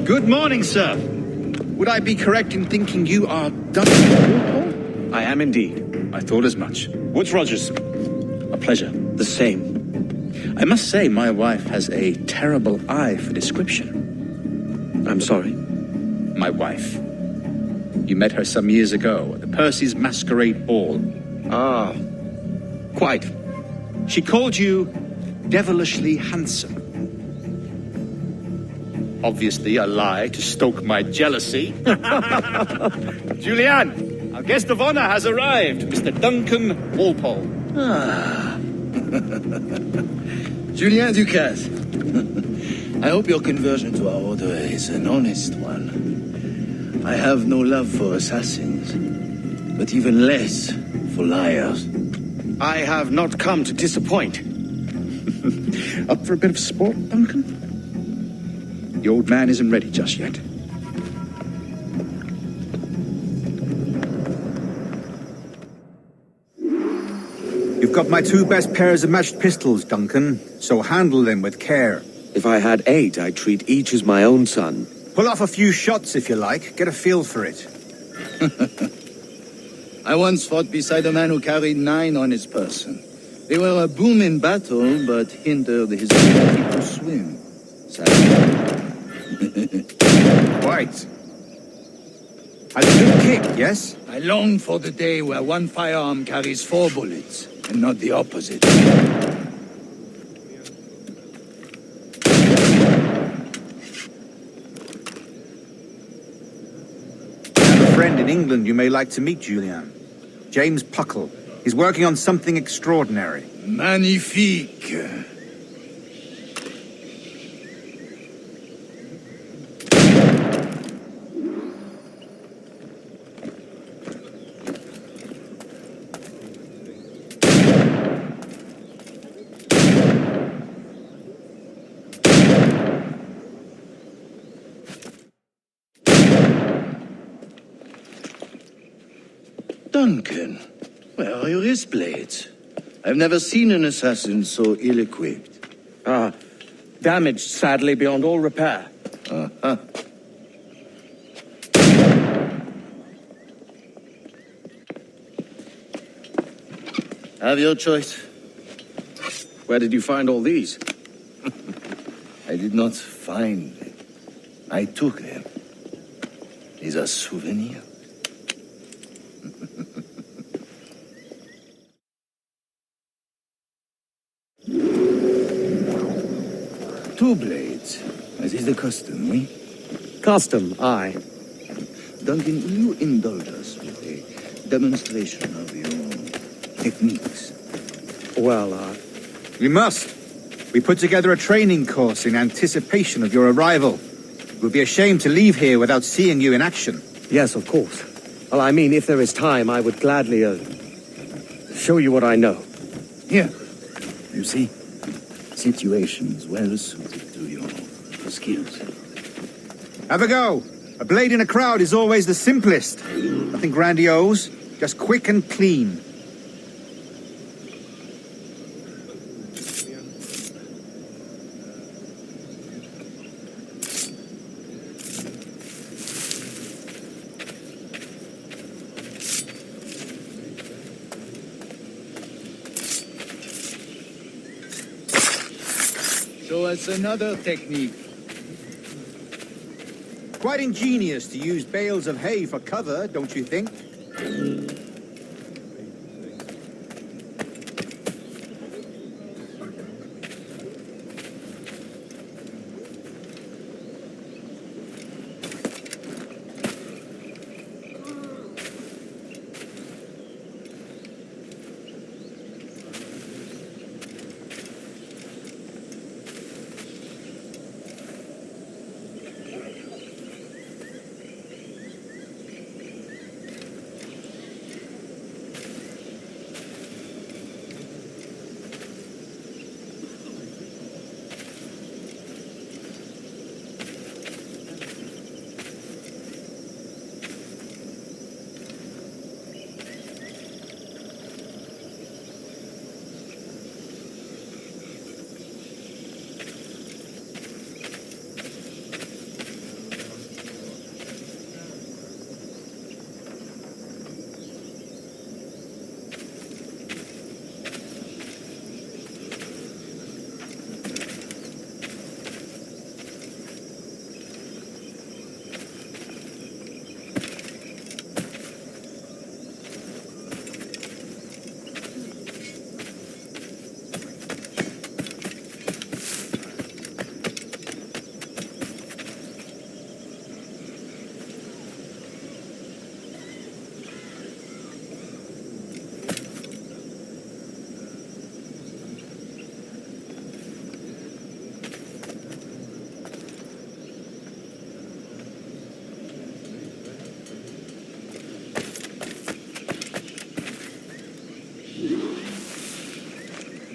Good morning, sir. Would I be correct in thinking you are Duncan Walpole? I am indeed. I thought as much. Woods Rogers. A pleasure. The same. I must say, my wife has a terrible eye for description. I'm sorry. My wife. You met her some years ago at the Percy's Masquerade Ball. Ah, quite. She called you devilishly handsome. Obviously a lie to stoke my jealousy. Julianne, our guest of honor has arrived, Mr. Duncan Walpole. Julien Ducasse. I hope your conversion to our order is an honest one. I have no love for assassins, but even less for liars. I have not come to disappoint. Up for a bit of sport, Duncan? The old man isn't ready just yet. You've got my 2 best pairs of matched pistols, Duncan, so handle them with care. If I had 8, I'd treat each as my own son. Pull off a few shots if you like, get a feel for it. I once fought beside a man who carried 9 on his person. They were a boom in battle, but hindered his ability to swim. Sadly. Quite. A good kick, yes? I long for the day where one firearm carries 4 bullets, and not the opposite. I have a friend in England you may like to meet, Julian. James Puckle. He's working on something extraordinary. Magnifique. Duncan, where are your wrist blades? I've never seen an assassin so ill-equipped. Ah, damaged sadly beyond all repair. Have your choice. Where did you find all these? I did not find them. I took them. These are souvenirs. 2 blades, as is the custom, oui? Custom, aye. Duncan, will you indulge us with a demonstration of your techniques? Well, We must. We put together a training course in anticipation of your arrival. It would be a shame to leave here without seeing you in action. yes, of course. Well, I mean, if there is time, I would gladly, show you what I know. Here, you see, situations well suited to your skills. Have a go. A blade in a crowd is always the simplest. Nothing grandiose, just quick and clean. Show us another technique. Quite ingenious to use bales of hay for cover, don't you think?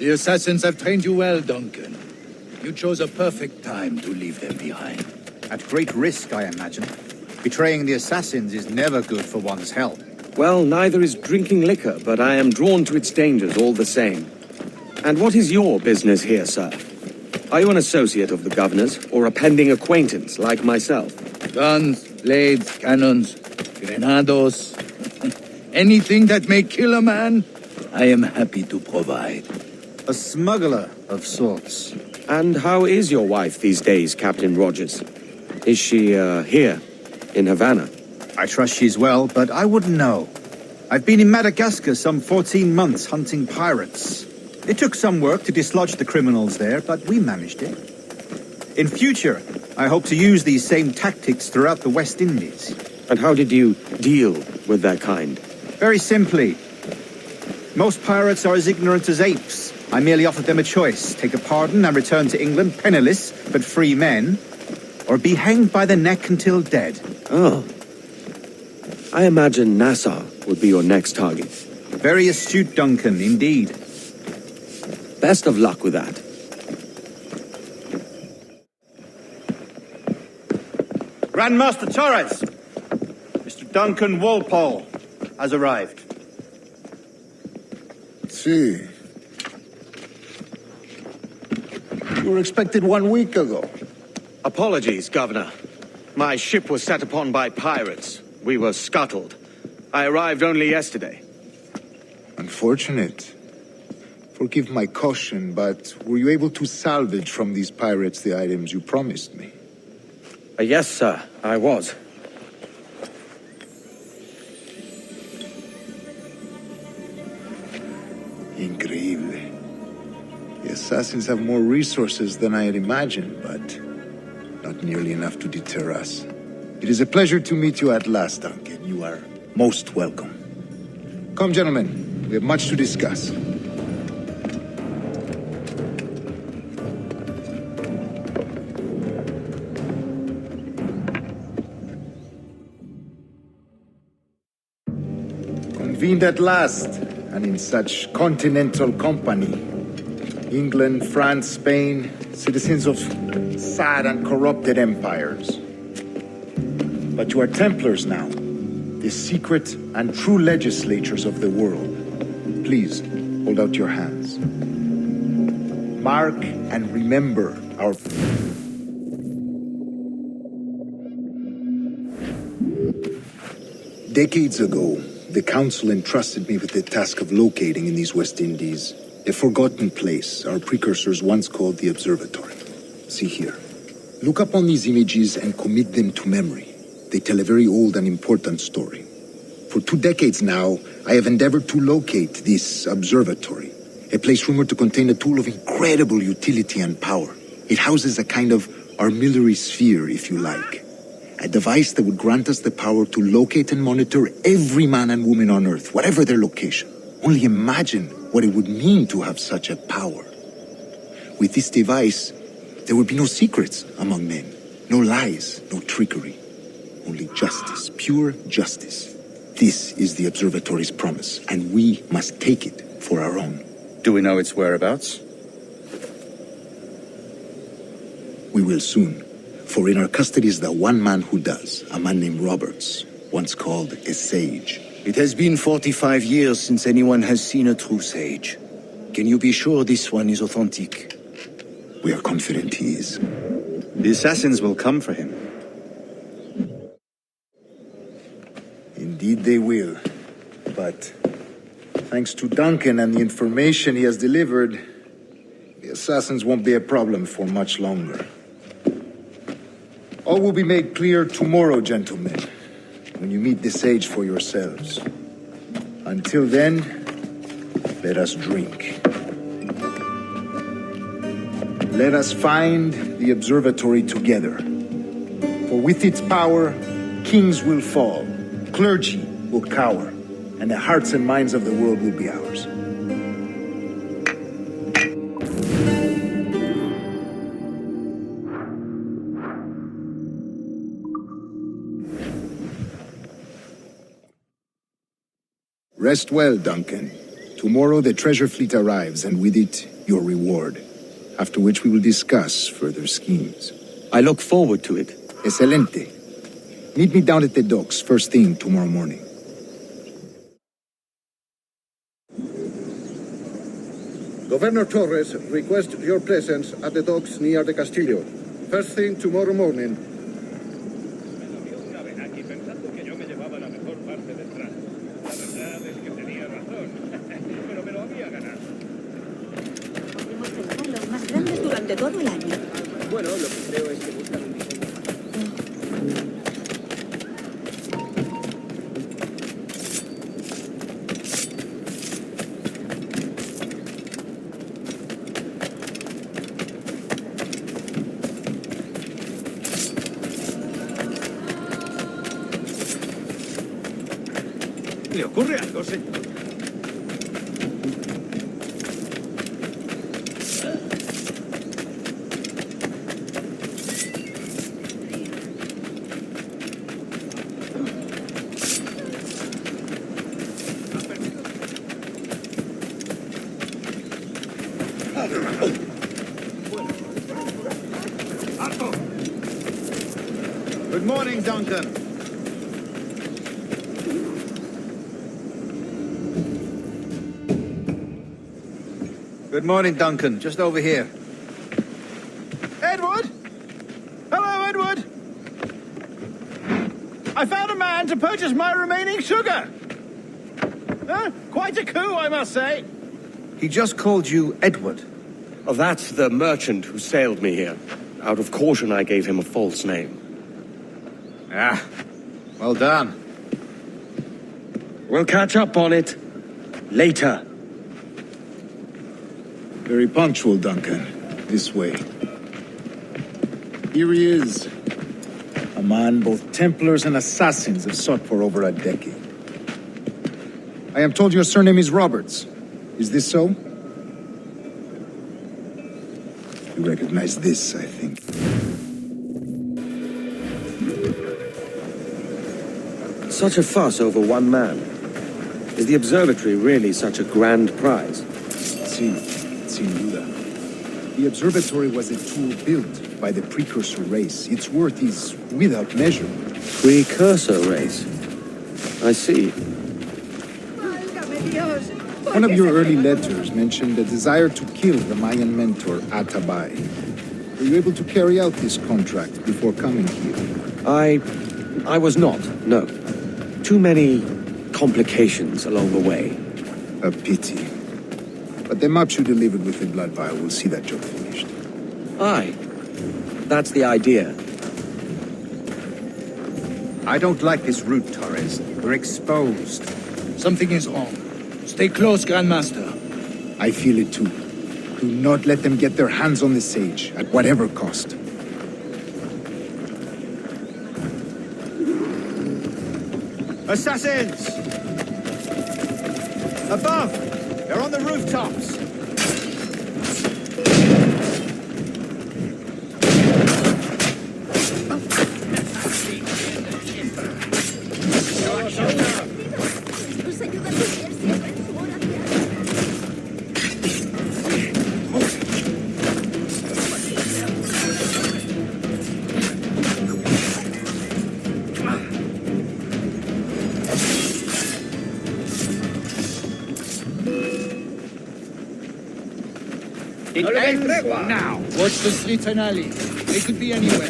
The assassins have trained you well, Duncan. You chose a perfect time to leave them behind. At great risk, I imagine. Betraying the assassins is never good for one's health. Well, neither is drinking liquor, but I am drawn to its dangers all the same. And what is your business here, sir? Are you an associate of the governor's, or a pending acquaintance like myself? Guns, blades, cannons, grenados, anything that may kill a man, I am happy to provide. A smuggler of sorts. And how is your wife these days, Captain Rogers? Is she, here, in Havana? I trust she's well, but I wouldn't know. I've been in Madagascar some 14 months hunting pirates. It took some work to dislodge the criminals there, but we managed it. In future, I hope to use these same tactics throughout the West Indies. And how did you deal with that kind? Very simply. Most pirates are as ignorant as apes. I merely offered them a choice: take a pardon and return to England penniless, but free men, or be hanged by the neck until dead. Oh. I imagine Nassau would be your next target. Very astute, Duncan, indeed. Best of luck with that. Grandmaster Torres! Mr. Duncan Walpole has arrived. See. You were expected 1 week ago. Apologies, Governor. My ship was set upon by pirates. We were scuttled. I arrived only yesterday. Unfortunate. Forgive my caution, but were you able to salvage from these pirates the items you promised me? Yes, sir, I was. Increíble. The assassins have more resources than I had imagined, but not nearly enough to deter us. It is a pleasure to meet you at last, Duncan. You are most welcome. Come, gentlemen. We have much to discuss. Convened at last, and in such continental company. England, France, Spain, citizens of sad and corrupted empires. But you are Templars now, the secret and true legislators of the world. Please, hold out your hands. Mark and remember our... Decades ago, the Council entrusted me with the task of locating in these West Indies a forgotten place our precursors once called the Observatory. See here. Look upon these images and commit them to memory. They tell a very old and important story. For 2 decades now, I have endeavored to locate this observatory, a place rumored to contain a tool of incredible utility and power. It houses a kind of armillary sphere, if you like. A device that would grant us the power to locate and monitor every man and woman on Earth, whatever their location. Only imagine what it would mean to have such a power. With this device, there would be no secrets among men, no lies, no trickery. Only justice, pure justice. This is the observatory's promise, and we must take it for our own. Do we know its whereabouts? We will soon, for in our custody is the one man who does, a man named Roberts, once called a sage. It has been 45 years since anyone has seen a true sage. Can you be sure this one is authentic? We are confident he is. The assassins will come for him. Indeed they will. But thanks to Duncan and the information he has delivered, the assassins won't be a problem for much longer. All will be made clear tomorrow, gentlemen, when you meet the sage for yourselves. Until then, let us drink. Let us find the observatory together. For with its power, kings will fall, clergy will cower, and the hearts and minds of the world will be ours. Rest well, Duncan. Tomorrow the treasure fleet arrives, and with it, your reward, after which we will discuss further schemes. I look forward to it. Excelente. Meet me down at the docks first thing tomorrow morning. Governor Torres requests your presence at the docks near the Castillo. First thing tomorrow morning. Los más grandes durante todo el año. Bueno, lo que creo es que buscan un diseño. ¿Le ocurre algo, señor? Good morning, Duncan. Good morning, Duncan. Just over here. Edward? Hello, Edward. I found a man to purchase my remaining sugar. Quite a coup, I must say. He just called you Edward. Oh, that's the merchant who sailed me here. Out of caution, I gave him a false name. Ah, well done. We'll catch up on it later. Very punctual, Duncan. This way. Here he is. A man both Templars and assassins have sought for over a decade. I am told your surname is Roberts. Is this so? You recognize this, I think. Such a fuss over one man. Is the observatory really such a grand prize? Sin duda. The observatory was a tool built by the precursor race. Its worth is without measure. Precursor race. I see. One of your early letters mentioned a desire to kill the Mayan mentor, Atabay. Were you able to carry out this contract before coming here? I was not, no. Too many complications along the way. A pity. But the maps you delivered with the blood vial will see that job finished. Aye. That's the idea. I don't like this route, Torres. We're exposed. Something is wrong. Stay close, Grandmaster. I feel it too. Do not let them get their hands on the sage, at whatever cost. Assassins! Above! They're on the rooftops! It ends now. Watch the streets and alleys. They could be anywhere.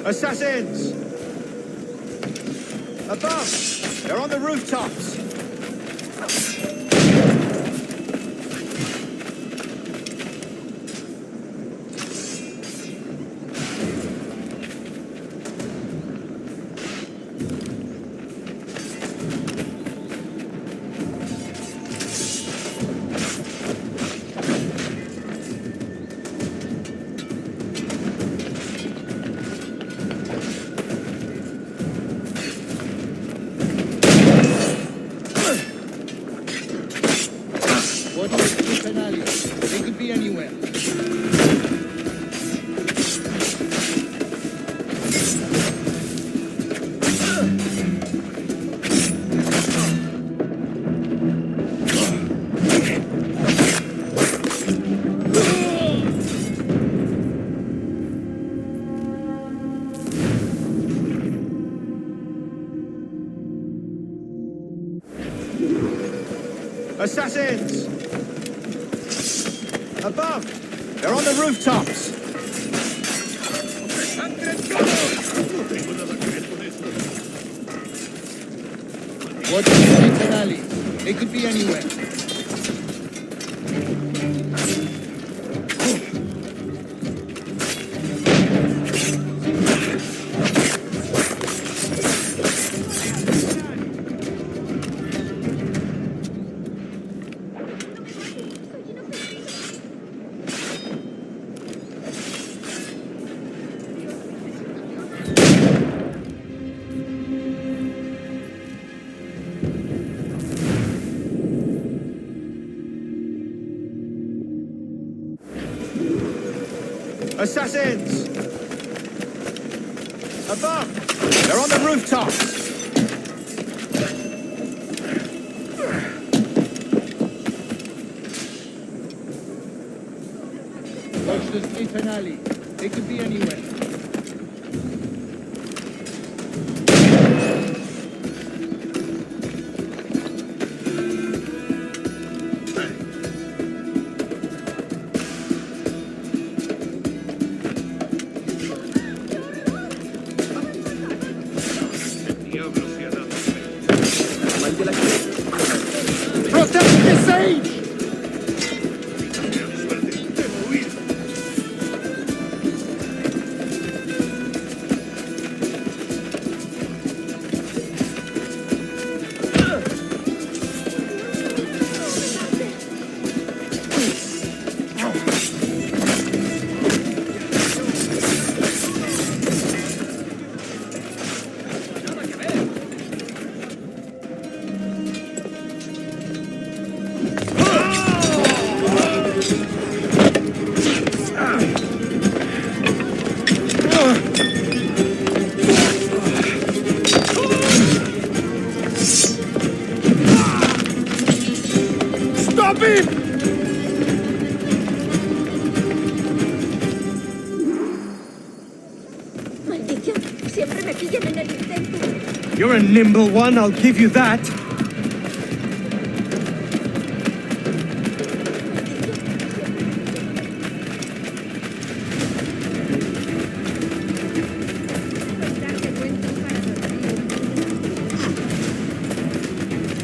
Assassins! Above! They're on the rooftops! What is the finale? They could be anywhere. Assassins! Above! They're on the rooftops! What is the finale? They could be anywhere. Assassins! Above! They're on the rooftops! Watch the street finale. They could be anywhere. Protect the sage! Stop him! Maldición, siempre me pillan en el intento. You're a nimble one, I'll give you that.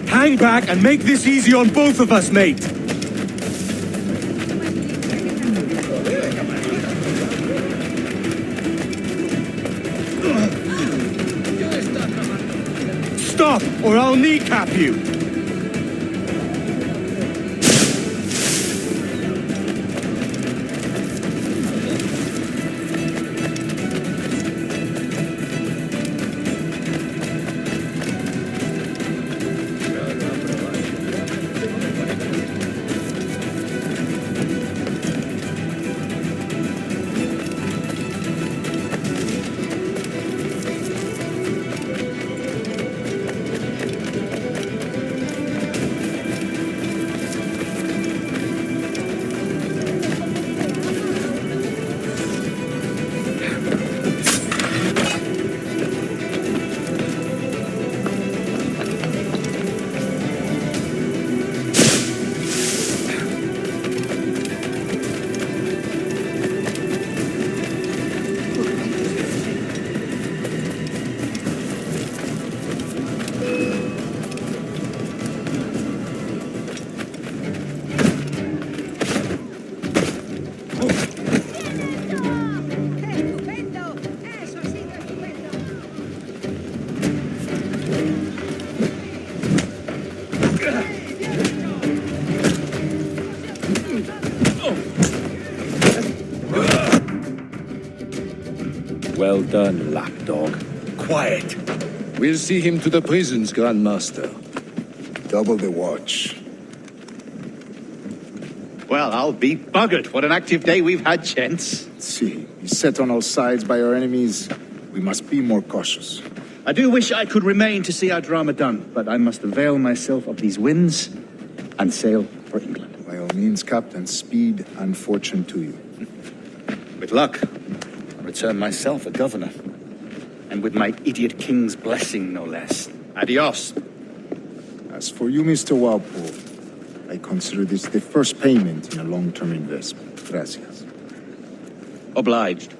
Hang back and make this easy on both of us, mate. Stop, or I'll kneecap you. Well done, lapdog. Quiet. We'll see him to the prisons, Grandmaster. Double the watch. Well, I'll be buggered. What an active day we've had, gents. See, beset on all sides by our enemies, we must be more cautious. I do wish I could remain to see our drama done, but I must avail myself of these winds and sail for England. By all means, Captain, speed and fortune to you. With luck, I'll return myself a governor. And with my idiot king's blessing, no less. Adios. As for you, Mr. Walpole, I consider this the first payment in a long-term investment. Gracias. Obliged.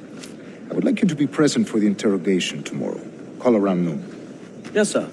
I would like you to be present for the interrogation tomorrow. Call around noon. Yes, sir.